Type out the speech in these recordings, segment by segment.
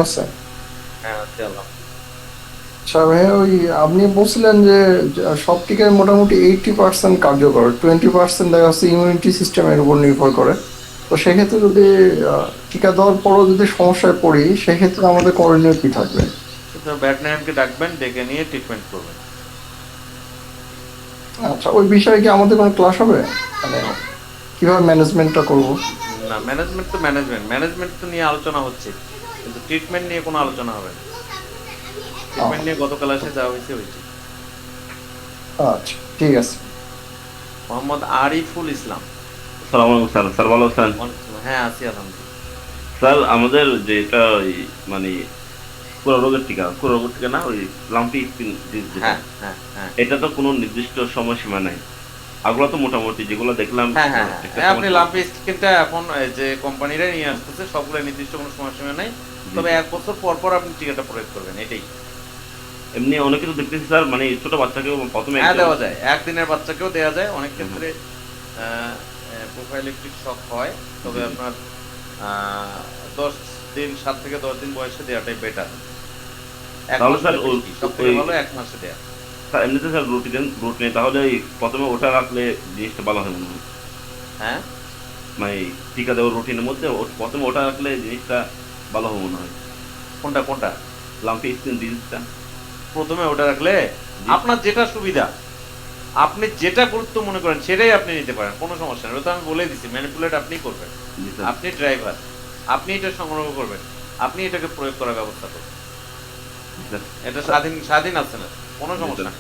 আছে। হ্যাঁ, আছি আচ্ছা ভাইয়া, ওই আপনি বলছিলেন যে সব টিকায় মোটামুটি 80% কার্যকর, 20% দেখা যাচ্ছে ইমিউনিটি সিস্টেমের উপর নির্ভর করে। তো সেক্ষেত্রে যদি টিকা দেওয়ার পরও যদি সমস্যায় পড়ি, সেক্ষেত্রে আমাদের করণীয় কি থাকবে? সেটা ভেটেরিনারিয়ানকে ডাকবেন, ডেকে নিয়ে ট্রিটমেন্ট করবেন। আচ্ছা, ওই বিষয়ে কি আমাদের কোনো ক্লাস হবে? মানে নো। কিভাবে ম্যানেজমেন্টটা করব? না, ম্যানেজমেন্ট তো ম্যানেজমেন্ট ম্যানেজমেন্ট তো নিয়ে আলোচনা হচ্ছে, কিন্তু ট্রিটমেন্ট নিয়ে কোনো আলোচনা হবে না। ট্রিটমেন্ট নিয়ে গতকাল এসে যা হয়েছে হয়েছে। আচ্ছা, ঠিক আছে। মোহাম্মদ আরিফুল ইসলাম। সালাম আলাইকুম স্যার। স্যার ভালো আছেন? ওয়ালাইকুম আসসালাম। হ্যাঁ, আছি আলহামদুলিল্লাহ। স্যার আমাদের যে এটা ওই মানে কুড়া রোগের টিকা, কুড়া রোগের টিকা না, ওই লাম্পি স্কিন ডিজিজ যেটা, হ্যাঁ, হ্যাঁ, হ্যাঁ, এটা তো কোনো নির্দিষ্ট সময়সীমা নাই। আগুলো তো মোটামুটি যেগুলো দেখলাম হ্যাঁ, হ্যাঁ, হ্যাঁ, একটা হ্যাঁ, আপনি সময়সীমা। লাম্পি স্কিনটা এখন এই যে কোম্পানিরাই নিয়ে আসতেছে, সবগুলো নির্দিষ্ট কোনো সময়সীমা নেই। জি তবে জি। 1 বছর পর পর আপনি টিকাটা প্রয়োগ করবেন, এটাই। এমনি অনেকে তো দেখতেছি স্যার, মানে ছোট বাচ্চাকেও প্রথমে হ্যাঁ, একটা। দেওয়া যায়, একদিনের বাচ্চাকেও দেওয়া যায় অনেক হ্যাঁ হ্যাঁ। ক্ষেত্রে। প্রোফাইলেকটিক শক হয়, জি তবে জি। আপনার 10 দিন, 7 থেকে 10 দিন বয়সে দেওয়াটাই বেটার। এক তাহলে মাস স্যার হলে বেশি, সব থেকে ওই ভালো 1 মাসে দেয়া। স্যার এমনিতে স্যার রুটিনে তাহলে ওই প্রথমে ওটা রাখলে জিনিসটা ভালো হয় মনে হয়। হ্যাঁ, মানে টিকা দেওয়ার রুটিনের মধ্যে প্রথমে ওটা রাখলে জিনিসটা ভালো হবে মনে হয়। কোনটা কোনটা? লাম্পি স্কিন ডিজিজটা। প্রথমে ওটা রাখলে জি আপনার যেটা সুবিধা, আপনি যেটা গুরুত্ব মনে করেন সেটাই আপনি নিতে পারেন, কোনো সমস্যা নেই। ওটা তো আমি বলেই দিছি, ম্যানিপুলেট আপনিই করবেন। জি স্যার। আপনি ড্রাইভার, আপনি এটা সংগ্রহ করবেন, আপনি এটাকে প্রয়োগ করার ব্যবস্থা করবেন। জি স্যার। এটা স্বাধীন স্বাধীন আছেন, কোনো জি স্যার। সমস্যা নেই।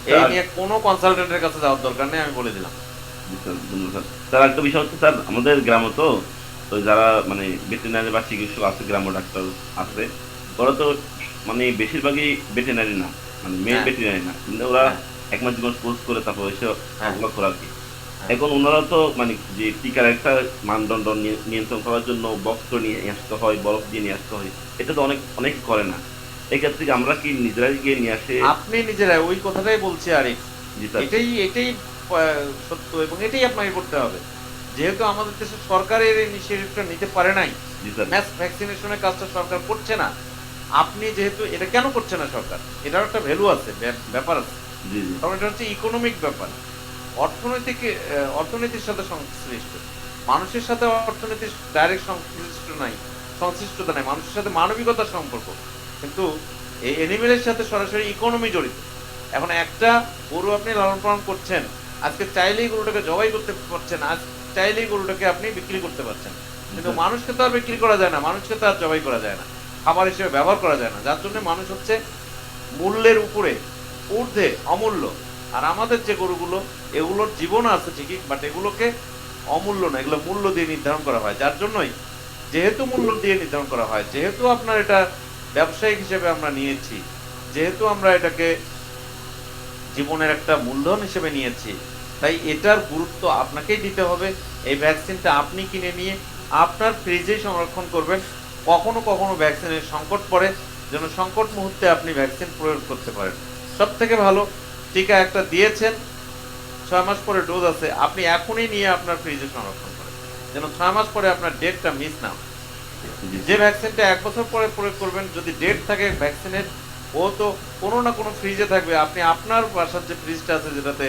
এই স্যার নিয়ে কোনো কনসালটেন্টের কাছে যাওয়ার দরকার নেই, আমি বলে দিলাম। জি স্যার, ধন্যবাদ স্যার। স্যার একটা বিষয় হচ্ছে স্যার, আমাদের গ্রামে তো তো যারা মানে ভেটেরিনারি বা চিকিৎসক আছে, গ্রাম্য ডাক্তার আছে, ওরা তো মানে বেশিরভাগই ভেটেরিনারি না, মানে মেন হ্যাঁ, ভেটেরিনারি না, কিন্তু ওরা হ্যাঁ, 1 মাস 2 মাস কোর্স করে তারপর এসে হ্যাঁ, ওগুলো করে আর কি। হ্যাঁ, এখন ওনারা তো মানে যে টিকার একটা মানদণ্ড নিয়ন্ত্রণ করার জন্য বক্স নিয়ে আসতে হয়, বরফ দিয়ে নিয়ে আসতে হয়, এটা তো অনেক করে না। এক্ষেত্রে কি আমরা কি নিজেরাই গিয়ে নিয়ে আসে? আপনি নিজেরাই ওই কথাটাই বলছি আরিফ। জি স্যার। এটাই এটাই সত্য, এবং এটাই আপনাকে করতে হবে। যেহেতু আমাদের দেশের সরকার এর ইনিশিয়েটিভটা নিতে পারে নাই, জি স্যার। ম্যাস ভ্যাকসিনেশনের কাজটা সরকার করছে না। আপনি যেহেতু এটা কেন করছে না সরকার? এটার একটা ভ্যালু আছে, ব্যাপার আছে। জি জি। কারণ এটা হচ্ছে ইকোনমিক ব্যাপার। অর্থনৈতিক অর্থনীতির সাথে সংশ্লিষ্ট। মানুষের সাথে অর্থনীতির ডাইরেক্ট সংশ্লিষ্টতা নাই। মানুষের সাথে মানবিকতার সম্পর্ক। কিন্তু এই অ্যানিমেলের সাথে সরাসরি ইকোনমি জড়িত। এখন একটা গরু আপনি লালন পালন করছেন। আজকে চাইলেই গরুটাকে জবাই করতে পারছেন। আজ চাইলেই গরুটাকে আপনি বিক্রি করতে পারছেন। জি কিন্তু স্যার। মানুষকে তো আর বিক্রি করা যায় না। মানুষকে তো আর জবাই করা যায় না। খাবার হিসেবে ব্যবহার করা যায় না। যার জন্য মানুষ হচ্ছে মূল্যের উপরে ঊর্ধ্বে, অমূল্য। আর আমাদের যে গরুগুলো, এগুলোর জীবন আছে ঠিকই, বাট এগুলোকে অমূল্য না, এগুলো মূল্য দিয়ে নির্ধারণ করা হয়। যার জন্যই, যেহেতু মূল্য দিয়ে নির্ধারণ করা হয়, যেহেতু আপনার এটা ব্যবসায়িক হিসেবে আমরা নিয়েছি, যেহেতু আমরা এটাকে জীবনের একটা মূলধন হিসেবে নিয়েছি, তাই এটার গুরুত্ব আপনাকেই দিতে হবে। এই ভ্যাকসিনটা আপনি কিনে নিয়ে আপনার ফ্রিজেই সংরক্ষণ করবেন। কখনো কখনো ভ্যাকসিনের সংকট পড়ে, যেন সংকট মুহূর্তে আপনি ভ্যাকসিন প্রয়োগ করতে পারেন। সব থেকে ভালো, টিকা একটা দিয়েছেন, 6 মাস পরে ডোজ আছে, আপনি এখনই নিয়ে আপনার ফ্রিজে সংরক্ষণ করেন, যেন 6 মাস পরে আপনার ডেটটা মিস না হয়। জি যে স্যার। ভ্যাকসিনটা 1 বছর পরে প্রয়োগ করবেন, যদি ডেট থাকে ভ্যাকসিনের, ও তো কোনো না কোনো ফ্রিজে থাকবে। আপনি আপনার বাসার যে ফ্রিজটা আছে, যেটাতে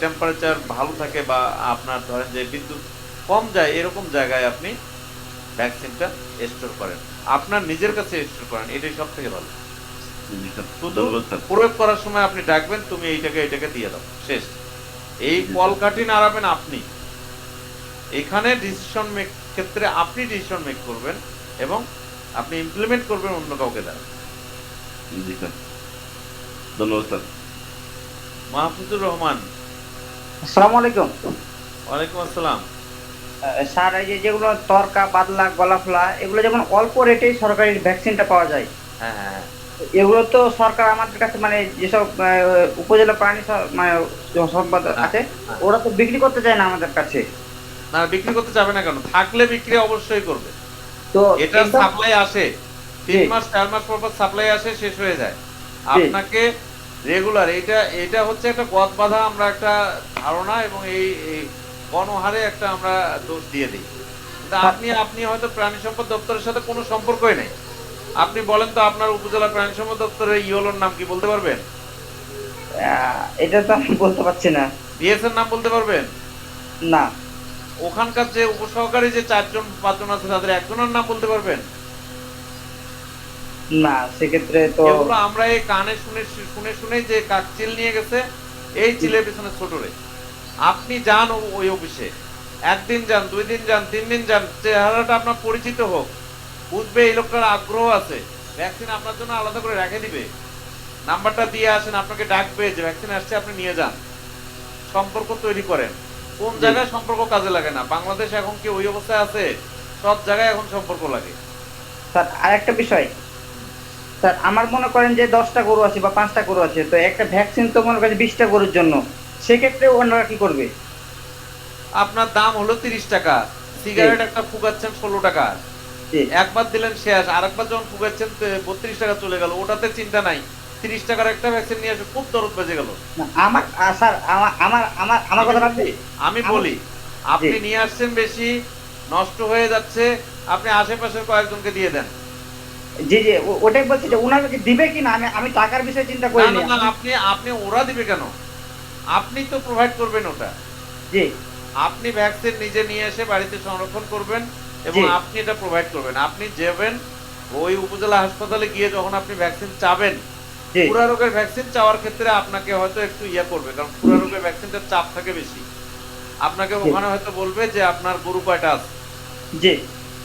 টেম্পারেচার ভালো থাকে, বা আপনার ধরেন যে বিদ্যুৎ কম যায়, এরকম জায়গায় আপনি ভ্যাকসিনটা স্টোর করেন, আপনার নিজের কাছে স্টোর করেন, এটাই সব থেকে ভালো। জি স্যার। শুধু ধন্যবাদ স্যার। প্রয়োগ করার সময় আপনি ডাকবেন, তুমি এইটাকে দিয়ে দাও, শেষ। এই জি স্যার। কলকাঠি নাড়াবেন আপনি। এখানে ডিসিশন মেক ক্ষেত্রে আপনি ডিসিশন মেক করবেন, এবং আপনি ইমপ্লিমেন্ট করবেন অন্য কাউকে দ্বারা। জি স্যার। ধন্যবাদ স্যার। মাহফুজুর রহমান। আসসালামু আলাইকুম। ওয়ালাইকুম আসসালাম। স্যার, এই যে যেগুলো তরকা, বাদলা, গলাফলা, এগুলো যেমন অল্প রেটেই সরকারি ভ্যাকসিনটা পাওয়া যায়। হ্যাঁ, হ্যাঁ, হ্যাঁ। এগুলো তো সরকার আমাদের কাছে মানে যেসব উপজেলা প্রাণী মানে সম্পদ হ্যাঁ, আছে, হ্যাঁ। ওরা তো বিক্রি করতে চায় না আমাদের কাছে। না, বিক্রি করতে যাবে না কেন? থাকলে বিক্রি অবশ্যই করবে। তো এটার এইসব, সাপ্লাই আসে। জি 3 মাস 4 মাস পর পর সাপ্লাই আসে, শেষ হয়ে যায়। জি, আপনাকে রেগুলার, এটা এটা হচ্ছে একটা গদ বাঁধা আমরা একটা ধারণা, এবং এই গণহারে একটা আমরা দোষ দিয়ে দিই। কিন্তু স্যার, আপনি আপনি হয়তো প্রাণী সম্পদ দপ্তরের সাথে কোনো সম্পর্কই নাই। আপনি বলেন তো আপনার উপজেলা প্রাণী সম্পদ দপ্তরের ইওলোর নাম কি বলতে পারবেন? এটা তো আমি বলতে পারছি না। বিএস এর নাম বলতে পারবেন? না। ওখানকার যে উপসহকারী যে 4-5 জন আছে তাদের একজনের নাম বলতে পারবেন? না, সেক্ষেত্রে তো এগুলো আমরা এই কানে শুনে শুনে শুনে যে কাক চিল নিয়ে গেছে, এই চিলের পিছনে ছোট রে। আপনি যান ওই অফিসে, একদিন যান, 2 দিন যান, 3 দিন যান, চেহারাটা আপনার পরিচিত হোক, বুঝবে এই লোকটার আগ্রহ আছে, ভ্যাকসিন আপনার জন্য আলাদা করে রেখে দিবে। নাম্বারটা দিয়ে আসেন, আপনাকে ডাকবে যে ভ্যাকসিন আসছে, আপনি নিয়ে যান। সম্পর্ক তৈরি করেন। কোন জায়গায় সম্পর্ক কাজে লাগে না? বাংলাদেশ এখন কি ওই অবস্থায় আছে? সব জায়গায় এখন সম্পর্ক লাগে। স্যার আরেকটা বিষয়, স্যার আমার মনে করেন যে 10টা গরু আছে বা 5টা গরু আছে, তো একটা ভ্যাকসিন তো মনে করেন 20টা গরুর জন্য, সেক্ষেত্রে ওনারা কি করবে? আপনার দাম হলো 30 টাকা, সিগারেট একটা ফুগাচ্ছেন 16 টাকা, জি। একবার দিলেন শেষ, আরেকবার যখন ফুগাচ্ছেন 32 টাকা চলে গেল, ওটাতে চিন্তা নাই। 30 টাকার একটা ভ্যাকসিন নিয়ে আসে, খুব দরদ বেজে গেল। না, আমার স্যার আমার আমার আমার আমার কথা আপনি আমি বলি, আপনি নিয়ে আসছেন বেশি, নষ্ট হয়ে যাচ্ছে, আপনি আশেপাশের কয়েকজনকে দিয়ে দেন। জি জি, ওটাই বলছি যে ওনাদেরকে দিবে কিনা, আমি আমি টাকার বিষয়ে চিন্তা না করিনি। না না, আপনি আপনি ওরা দিবে কেন? আপনি তো প্রোভাইড করবেন ওটা। জি আপনি ভ্যাকসিন নিজে নিয়ে এসে বাড়িতে সংরক্ষণ করবেন এবং জি আপনি এটা প্রোভাইড করবেন। আপনি যাবেন ওই উপজেলা হাসপাতালে গিয়ে যখন আপনি ভ্যাকসিন চাবেন, জি পুরা রোগের ভ্যাকসিন চাওয়ার ক্ষেত্রে আপনাকে হয়তো একটু ইয়া করবে, কারণ পুরা রোগের ভ্যাকসিনটার চাপ থাকে বেশি। আপনাকে জি ওখানে হয়তো বলবে যে আপনার গরু কয়টা আছে, জি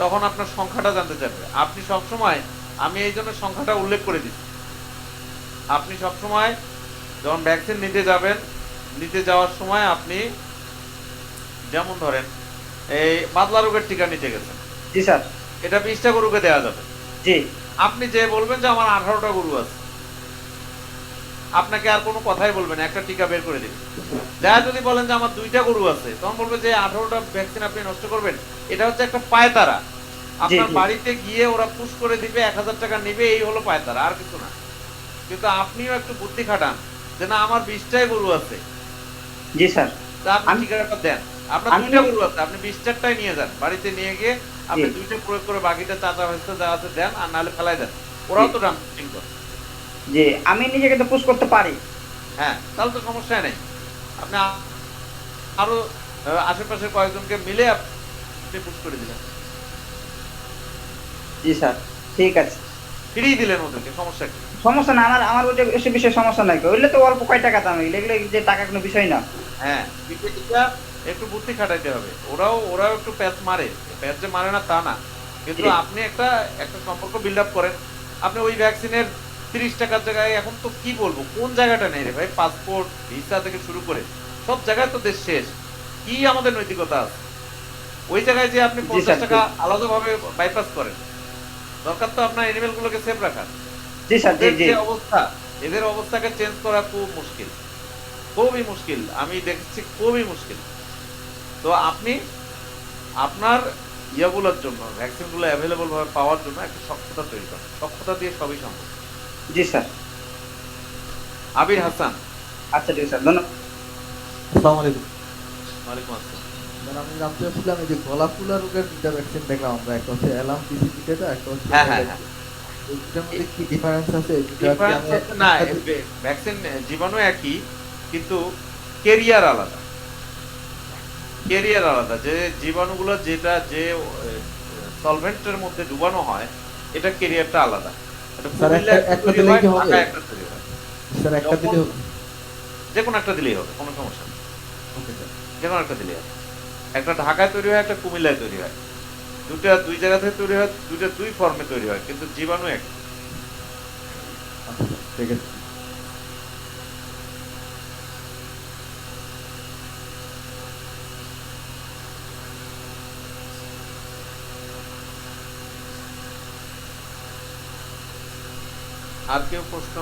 তখন আপনার সংখ্যাটা জানতে চাইবে। আপনি সবসময়, আমি এই জন্য সংখ্যাটা উল্লেখ করে দিচ্ছি, আপনি সবসময় যখন ভ্যাকসিন নিতে যাবেন, নিতে যাওয়ার সময় আপনি যেমন ধরেন এই বাদলা রোগের টিকা নিতে গেছেন, জি স্যার। এটা 20টা গরুকে দেওয়া যাবে। জি আপনি যে বলবেন যে আমার 18টা গরু আছে, আপনাকে আর কোনো কথাই বলবেন, একটা টিকা বের করে দিবেন। যা যদি বলেন যে আমার 2টা গরু আছে, তখন বলবে যে 18টা ভ্যাকসিন আপনি নষ্ট করবেন। এটা হচ্ছে একটা পায়তারা। জি আপনার জি বাড়িতে গিয়ে ওরা পুশ করে দিবে, 1000 টাকা নিবে, এই হলো পায়তারা, আর কিছু না। কিন্তু আপনিও একটু বুদ্ধি খাটান যে না আমার 20টাই গরু আছে, জি স্যার। তা আপনি আমি ঠিকানাটা দেন। আপনার আমি 2টা গরু আছে, আপনি 20টারটাই নিয়ে যান, বাড়িতে নিয়ে গিয়ে জি আপনি 2টা প্রয়োগ করে বাকিটা চাচা ভাইস্তা যা আছে দেন, আর নাহলে ফেলাই দেন। জি ওরাও তো ডাম্পিং করে। জি, আমি নিজেকে তো পুশ করতে পারি। হ্যাঁ, তাহলে তো সমস্যা নেই। আপনি আরো আশেপাশের কয়েকজনকে মিলে আপনি পুশ করে দিলেন, জি স্যার, ঠিক আছে। ফ্রি দিলেন ওদেরকে, সমস্যা কি? সমস্যা না, আমার আমার ওইটা ওইসব বিষয়ে সমস্যা নাই, ওইগুলো তো অল্প কয় টাকা দাম, এগুলো যে টাকা কোনো বিষয় না। হ্যাঁ, এটা একটু বুদ্ধি খাটাইতে হবে। ওরাও একটু প্যাচ মারে, প্যাচ যে মারে না তা না, কিন্তু জি আপনি একটা একটা সম্পর্ক বিল্ড আপ করেন। আপনি ওই ভ্যাকসিনের 30 টাকার জায়গায়, এখন তো কি বলবো, কোন জায়গাটা নেই রে ভাই, পাসপোর্ট ভিসা থেকে শুরু করে সব জায়গায় তো দেশ শেষ। কি আমাদের নৈতিকতা আছে? ওই জায়গায় যে আপনি জি 50 স্যার, টাকা আলাদাভাবে বাইপাস করেন, দরকার তো আপনার এনিমেল গুলোকে সেফ রাখার। জি স্যার, জি ওদের জি যে অবস্থা, এদের অবস্থাকে চেঞ্জ করা খুব মুশকিল, খুবই মুশকিল, আমি দেখছি খুবই মুশকিল। তো আপনি আপনার ইয়াগুলোর জন্য, ভ্যাকসিন গুলো অ্যাভেলেবল ভাবে পাওয়ার জন্য একটা সক্ষমতা তৈরি করেন। সক্ষমতা দিয়ে সবই সম্ভব। জি স্যার। আবির হাসান। আচ্ছা ঠিক আছে স্যার, ধন্যবাদ। আসসালামু আলাইকুম। ওয়ালাইকুম আসসালাম। মানে আমি জানতে চাচ্ছিলাম এই যে গলা ফুলা রোগের দুইটা ভ্যাকসিন দেখলাম আমরা, একটা হচ্ছে অ্যালাম পিসিপিটা, একটা হচ্ছে হ্যাঁ হ্যাঁ হ্যাঁ, এই দুটার মধ্যে কি ডিফারেন্স আছে? এই দুটা কি ডিফারেন্স আমি হচ্ছে না, ভ্যাকসিন জীবাণু একই, কিন্তু কেরিয়ার আলাদা। কেরিয়ার আলাদা, যে জীবাণুগুলো যেটা যে সলভেন্টের মধ্যে ডুবানো হয়, এটা কেরিয়ারটা আলাদা। এটা স্যার কুমিল্লা একটা একটা একটা তৈরি দিলেই হয়, কি হবে? ঢাকায় একটা তৈরি হয়। স্যার একটা দিলে হবে? যে কোনো একটা দিলেই হবে, কোনো সমস্যা নেই। Okay sir. যে কোনো একটা দিলেই হবে। একটা ঢাকায় তৈরি হয়, একটা কুমিল্লায় তৈরি হয়। দুটা দুই জায়গা থেকে তৈরি হয়, দুইটা দুই ফর্মে তৈরি হয়, কিন্তু জীবাণু এক। আচ্ছা স্যার, ঠিক আছে। আর কেউ প্রশ্ন?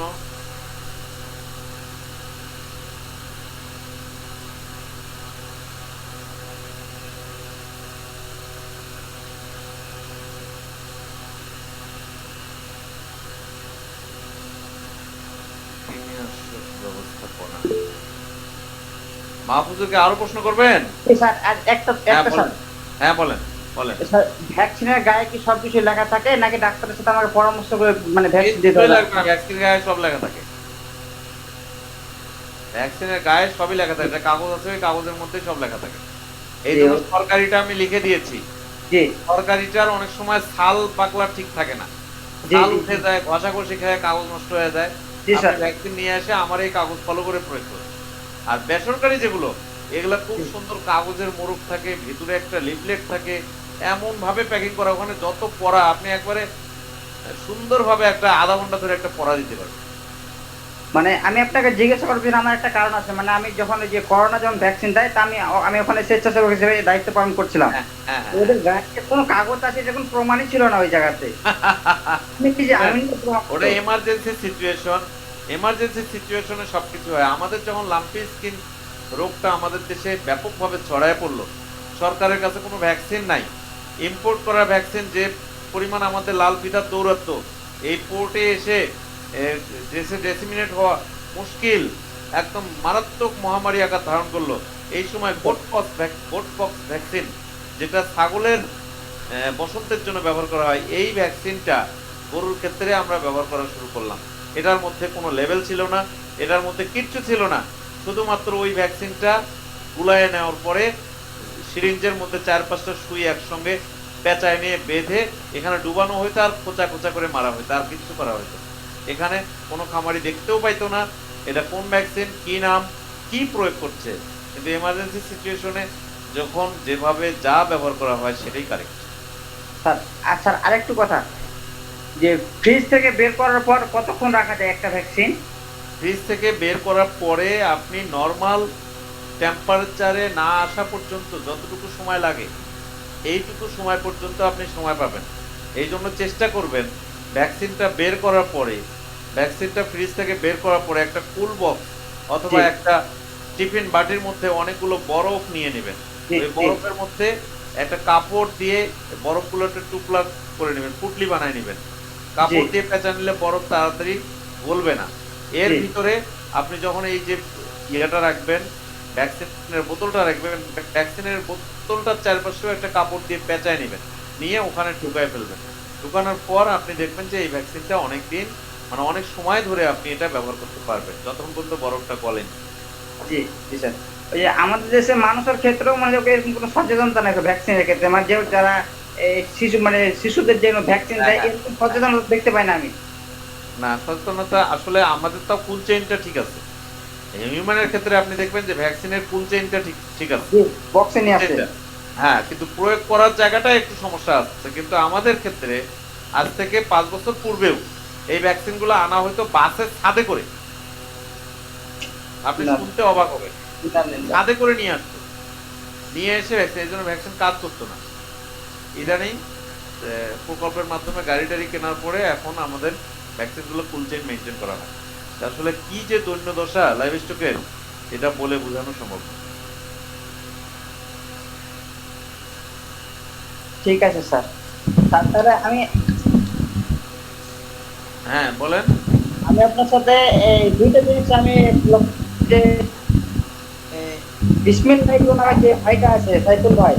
ব্যবস্থাপনা, মাহফুজুরকে আরো প্রশ্ন করবেন? এই স্যার আর একটা হ্যাঁ একটা স্যার, বলেন, হ্যাঁ বলেন। বলেন। স্যার ভ্যাকসিনের গায়ে কি সবকিছু লেখা থাকে নাকি ডাক্তারের সাথে আমাকে পরামর্শ করে মানে ভ্যাকসিন দিতে কিছুই হবে? লাগবে না, ভ্যাকসিনের গায়ে সব লেখা থাকে। ভ্যাকসিনের গায়ে সবই লেখা থাকে, একটা কাগজ আছে, ওই কাগজের মধ্যে সব লেখা থাকে। এই জি, জন্য সরকারিটা আমি লিখে দিয়েছি। জি সরকারিটার অনেক সময় ছাল পাকলা ঠিক থাকে না, জি ছাল জি উঠে যায়, ঘষাঘষি খেয়ে কাগজ নষ্ট হয়ে যায়। জি আপনি স্যার। ভ্যাকসিন নিয়ে এসে আমার এই কাগজ ফলো করে প্রয়োগ করুন। আর বেসরকারি যেগুলো, এগুলা খুব জি। সুন্দর কাগজের মোড়ক থাকে, ভিতরে একটা লিফলেট থাকে, এমন ভাবে প্যাকিং করা, ওখানে যত পড়া আপনি একবারে সুন্দরভাবে একটা আধা ঘন্টা ধরে একটা পড়া দিতে পারবেন। মানে আমি আপনাকে জিজ্ঞাসা করার জন্য আমার একটা কারণ আছে, মানে আমি যখন ওই যে করোনা যখন ভ্যাকসিন দেয় তা আমি ওখানে স্বেচ্ছাসেবক হিসেবে দায়িত্ব পালন করছিলাম। হ্যাঁ, হ্যাঁ, তো ওদের গায়ে কোনো কাগজ আছে যখন প্রমাণই ছিল না ওই জায়গাতে। হ্যাঁ। আমি কি যে আমি তো প্রমাণ ওটা করতে- এমার্জেন্সি সিচুয়েশন, এমার্জেন্সি সিচুয়েশনে সবকিছু হয়। আমাদের যখন লাম্পি স্কিন রোগটা আমাদের দেশে ব্যাপকভাবে ছড়ায় পড়লো, সরকারের কাছে কোনো ভ্যাকসিন নাই, ইম্পোর্ট করা ভ্যাকসিন যে পরিমাণ আমাদের লাল ফিতার দৌরাত্ম, এই পোর্টে এসে দেশে ডেসিমিনেট হওয়া মুশকিল, একদম মারাত্মক মহামারী আকার ধারণ করলো। এই সময় গোটপক্স ভ্যাকসিন, যেটা ছাগলের বসন্তের জন্য ব্যবহার করা হয়, এই ভ্যাকসিনটা গরুর ক্ষেত্রে আমরা ব্যবহার করা শুরু করলাম। এটার মধ্যে কোনো লেভেল ছিল না, এটার মধ্যে কিচ্ছু ছিল না, শুধুমাত্র ওই ভ্যাকসিনটা গুলায় নেওয়ার পরে সিরিঞ্জের মধ্যে 4-5টা সুই একসঙ্গে পেঁচায় নিয়ে বেঁধে এখানে ডুবানো হইতো, আর খোঁচা খোঁচা করে মারা হইতো, আর কিচ্ছু করা হইতো। এখানে কোনো খামারি দেখতেও পাইতো না এটা কোন ভ্যাকসিন, কি নাম, কি প্রয়োগ করছে। কিন্তু এমার্জেন্সি সিচুয়েশনে যখন যেভাবে যা ব্যবহার করা হয় সেটাই কারেক্ট। স্যার স্যার আরেকটু কথা, যে ফ্রিজ থেকে বের করার পর কতক্ষণ রাখা যায় একটা ভ্যাকসিন? ফ্রিজ থেকে বের করার পরে আপনি নর্মাল টেম্পারেচারে না আসা পর্যন্ত যতটুকু সময় লাগে, এইটুকু সময় পর্যন্ত আপনি সময় পাবেন। এই জন্য চেষ্টা করবেন ভ্যাকসিনটা বের করার পরে, ভ্যাকসিনটা ফ্রিজ থেকে বের করার পরে একটা কুল বক্স অথবা জি। একটা টিফিন বাটির মধ্যে অনেকগুলো বরফ নিয়ে নেবেন। জি, ওই জি। বরফের মধ্যে একটা কাপড় দিয়ে বরফগুলো একটা টুকরা করে নেবেন, পুটলি বানায় নেবেন। কাপড় জি। দিয়ে পেঁচা নিলে বরফ তাড়াতাড়ি গলবে না। এর জি। ভিতরে আপনি যখন এই যে ইয়েটা রাখবেন, ভ্যাকসিনের বোতলটা রাখবেন, ভ্যাকসিনের বোতলটার চারপাশেও একটা কাপড় দিয়ে পেঁচায় নেবেন, নিয়ে ওখানে ঢুকায় ফেলবেন। ঢুকানোর পর আপনি দেখবেন যে এই ভ্যাকসিনটা অনেক দিন, মানে অনেক সময় ধরে আপনি এটা ব্যবহার করতে পারবেন, যতক্ষণ পর্যন্ত বরফটা গলেন। জি জি স্যার। ওই যে আমাদের দেশে মানুষের ক্ষেত্রেও মানে এরকম কোনো সচেতনতা নাই ভ্যাকসিনের ক্ষেত্রে, মানে যেহেতু যারা এই শিশু মানে শিশুদের জন্য ভ্যাকসিন হ্যাঁ, দেয় হ্যাঁ। এরকম সচেতনতা দেখতে পাই না আমি। না, সচেতনতা আসলে আমাদের তো ফুল চেইনটা ঠিক আছে। হিউম্যানের ক্ষেত্রে আপনি দেখবেন যে ভ্যাকসিনের ফুল চেইনটা ঠিক ঠিক আছে। জি বক্সে নিয়ে আসে। চেইনটা। হ্যাঁ, কিন্তু প্রয়োগ করার জায়গাটা একটু সমস্যা আছে। কিন্তু আমাদের ক্ষেত্রে আজ থেকে 5 বছর পূর্বেও এই ভ্যাকসিনগুলো আনা হয়তো বাসের ছাদে করে। আপনি না। শুনতে অবাক হবেন। ছাদে করে নিয়ে আসতো। নিয়ে এসে ভ্যাকসিন, এই জন্য ভ্যাকসিন কাজ করতো না। ইদানিং প্রকল্পের মাধ্যমে গাড়ি টাড়ি কেনার পরে এখন আমাদের ভ্যাকসিনগুলো ফুল চেইন মেনটেন করা হয়। তা আসলে কি যে দৈন্য দশা লাইভ স্টকের, এটা বলে বোঝানো সম্ভব না। ঠিক আছে স্যার। তারপরে আমি হ্যাঁ, বলেন। আমি আপনার সাথে এই দুইটা জিনিস আমি যে বিসমিল্লাহ নামে যে ভাইটা আছে সাইফুল ভাই,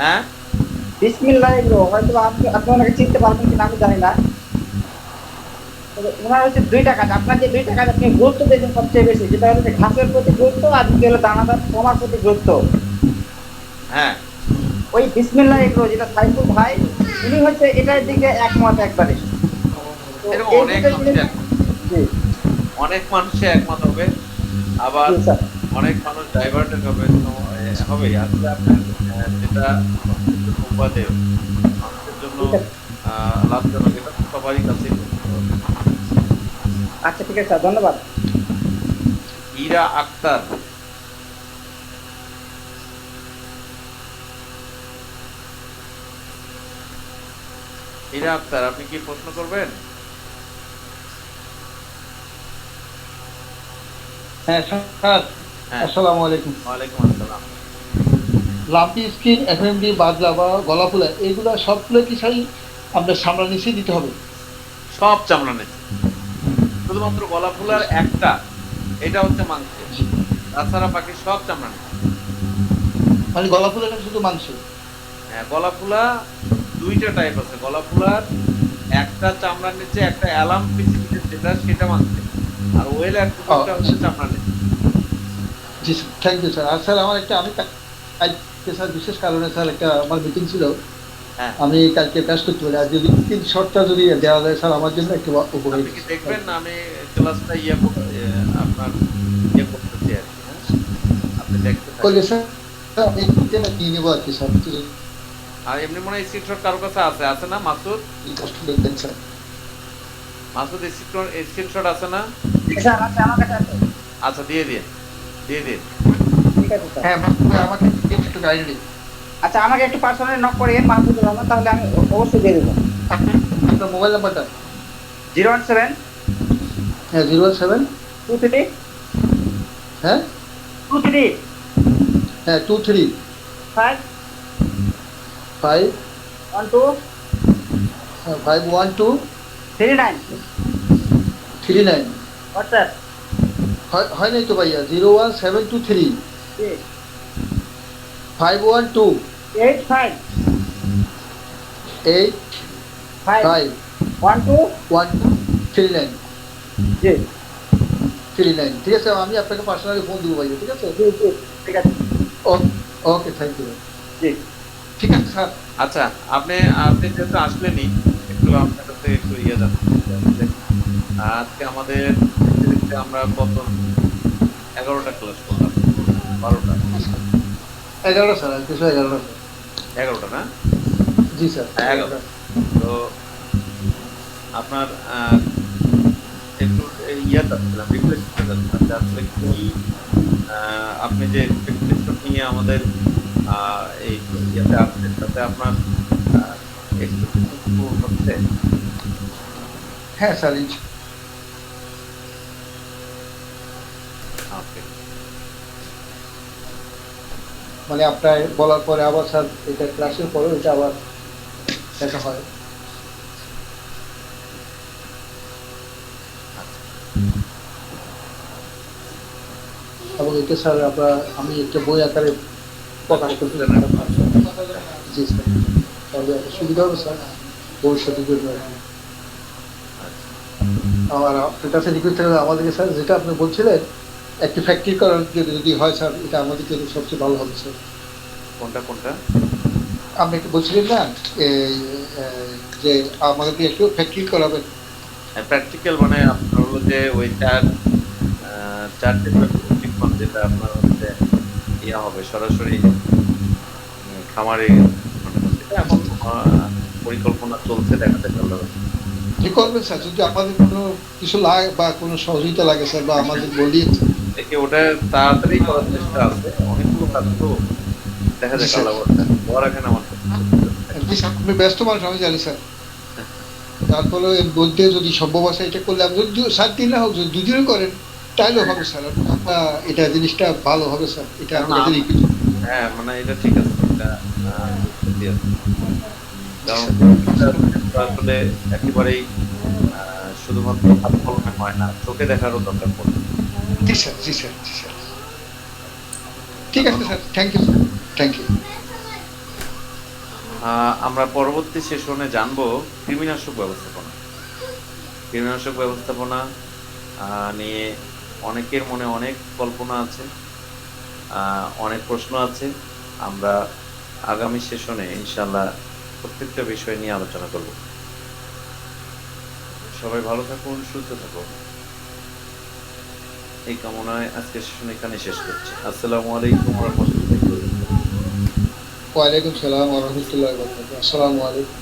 হ্যাঁ, বিসমিল্লাহ হয়তো আপনি ওনাকে চিনতে পারবেন কিনা আমি জানি না। তবে ওনার হচ্ছে দুইটা কাজ, আপনার যে দুইটা কাজ আপনি গুরুত্ব দিয়েছেন সবচেয়ে বেশি, যেটা হচ্ছে ঘাসের প্রতি গুরুত্ব আর দ্বিতীয় হলো দানাদার কমার প্রতি গুরুত্ব। হ্যাঁ, ওই বিসমিল্লাহ যেটা সাইফুল ভাই উনি হচ্ছে এটার দিকে একমত একবারে। তো এরকম এই অনেক দুটো মানুষ জিনিস একমত। জি অনেক মানুষে একমত হবে, আবার জি স্যার। অনেক মানুষ ডাইভার্টেড হবে। তো হবেই আসলে আপনার যেটা মানুষের জন্য উপাদেয়, মানুষের জন্য ঠিক আছে। লাভজনক, এটা তো সবারই কাছে। আচ্ছা ঠিক আছে স্যার, ধন্যবাদ। ইরা আক্তার, ইরা আক্তার, আপনি কি প্রশ্ন করবেন? হ্যাঁ স্যার, হ্যাঁ, আসসালামু আলাইকুম। ওয়ালাইকুম আসসালাম। লাম্পি স্কিন, এফএমডি, বাজলা বা গলা ফুলা এইগুলা সবগুলো কি চাই আপনার সামলা নিচে দিতে হবে? সব চামড়া নেই, শুধুমাত্র গলা ফুলার একটা, এটা হচ্ছে মাংস, তাছাড়া বাকি সব চামড়া নেই। মানে গলা ফুলাটা শুধু মাংস? হ্যাঁ, গলাফুলা দুইটা টাইপ আছে। গলাফুলার একটা চামড়ার নিচে, একটা অ্যালার্ম পিসিবিতে যেটা সেটা মানছে, আর ওয়েল অ্যাক্টিভটা হচ্ছে চামড়ার নিচে। জি স্যার, থ্যাংক ইউ স্যার। আর স্যার আমার একটা, আমি কালকে স্যার বিশেষ কারণে স্যার একটা আমার মিটিং ছিল, হ্যাঁ, আমি কালকে কাজ করতে পারি। আর যদি স্ক্রিনশটটা যদি দেওয়া যায় স্যার আমার জন্য একটু উপকারী। আপনি কি দেখবেন? আমি ক্লাসটা আপনার করতেছি আর কি। হ্যাঁ, আপনি দেখতে থাকেন। করলে স্যার আমি এটা নিয়ে নেবো আর কি স্যার, যদি আর এমনি মনে হয় স্ক্রিনশট কারো কাছে আছে না মাসুদ? কষ্ট দেখবেন স্যার। মাসুদ স্ক্রিনশট আছে না? স্যার আছে, আমার কাছে আছে। আচ্ছা, দিয়ে দিন। ঠিক আছে স্যার। হ্যাঁ আমাকে একটু গাইড দিন। আচ্ছা, আমাকে একটু পার্সোনালি নক করেন মাহমুদুর রহমান, তাহলে আমি অবশ্যই দিয়ে দেবো। আপনার মোবাইল নাম্বারটা? 017 হ্যাঁ 017 23 হ্যাঁ 23 হ্যাঁ 23 5 5 12 512 39 39। হোয়াটসঅ্যাপ। হয় নাই তো ভাইয়া? 01723 512 85 8 5 5 12 12 39 জি 39। ঠিক আছে, আমি আপনাকে পার্সোনালি ফোন দেবো ভাইয়া, ঠিক আছে? জি জি, ঠিক আছে ওকে থ্যাংক ইউ। জি। ঠিক আছে স্যার। আচ্ছা, আপনি আপনি যেহেতু আসলেনই, একটু আপনার কাছে একটু জানতে। আজকে আমাদের আমরা কত 11টা ক্লাস করলাম, 12টা 11টা স্যার, আজকে 11টা স্যার। 11টা না? জি স্যার 11টা। তো আপনার একটু চাচ্ছিলাম, রিফ্লেক্ট করতে চাচ্ছিলাম যে আসলে কি আপনি যে রিফ্লেকশন নিয়ে আমাদের এই আসছেন, তাতে আপনার এক্সপেকটেশন পূরণ হচ্ছে? হ্যাঁ স্যার। ওকে। মানে আপনার বলার পরে আবার স্যার এটা ক্লাসের পরে এটা আবার দেখা হয়। এবং এটা স্যার আমি একটা বই আকারে প্রকাশ করতে চাই। জি স্যার, তাহলে একটা সুবিধা হবে স্যার ভবিষ্যতের জন্য। আমার আপনার কাছে রিকোয়েস্ট থাকবে আমাদেরকে স্যার, যেটা আপনি বলছিলেন একটি ফ্যাক্টরি করার যদি হয় স্যার, এটা আমাদের জন্য সবচেয়ে ভালো হবে স্যার। কোনটা? আপনি একটু বলছিলেন না যে আমাদেরকে একটু ফ্যাক্টরি করাবেন। প্র্যাকটিক্যাল মানে আপনার হলো যে ওই চারটে প্রশিক্ষণ, যেটা আপনার হচ্ছে হবে সরাসরি খামারে, সেটা এখন পরিকল্পনা চলছে, দেখাতে পারলো। কি করবেন স্যার, যদি আমাদের কোনো কিছু লাগে বা কোনো সহযোগিতা লাগে স্যার, বা আমাদের বলি দেখি ওটা তাড়াতাড়ি করার চেষ্টা আছে, অনেকগুলো কাজ তো, দেখা যাক আল্লাহ ভরসা রাখেন আমার কাছে। আপনি ব্যস্ত মানুষ আমি জানি স্যার, তারপরে এর মধ্যে যদি সম্ভব আছে এটা করলে আপনি 7 দিন না হোক, যদি 2 দিনও করেন তাইলেও হবে স্যার। এটা জিনিসটা ভালো হবে স্যার, এটা আমার কাছে রিকোয়েস্ট। হ্যাঁ, মানে এটা ঠিক আছে, এটা বুঝতে আছে। কারণ এটা আসলে একেবারেই শুধুমাত্র হাত কলমে হয় না, চোখে দেখারও দরকার পড়ে। জি স্যার জি স্যার জি স্যার। ঠিক আছে sir, thank you sir, thank you. আমরা পরবর্তী সেশনে জানবো কৃমিনাশক ব্যবস্থাপনা। কৃমিনাশক ব্যবস্থাপনা নিয়ে অনেকের মনে অনেক কল্পনা আছে, অনেক প্রশ্ন আছে। আমরা আগামী সেশনে ইনশাআল্লাহ প্রত্যেকটা বিষয় নিয়ে আলোচনা করব। সবাই ভালো থাকুন, সুস্থ থাকুন, এই কামনায় আজকের সেশন এখানে শেষ করছি। আসসালামু আলাইকুম ওয়া রাহমাতুল্লাহি ওয়া বারাকাতুহু। ওয়ালাইকুম সালাম ওয়া রাহমাতুল্লাহি ওয়া বারাকাতুহু। আসসালামু আলাইকুম।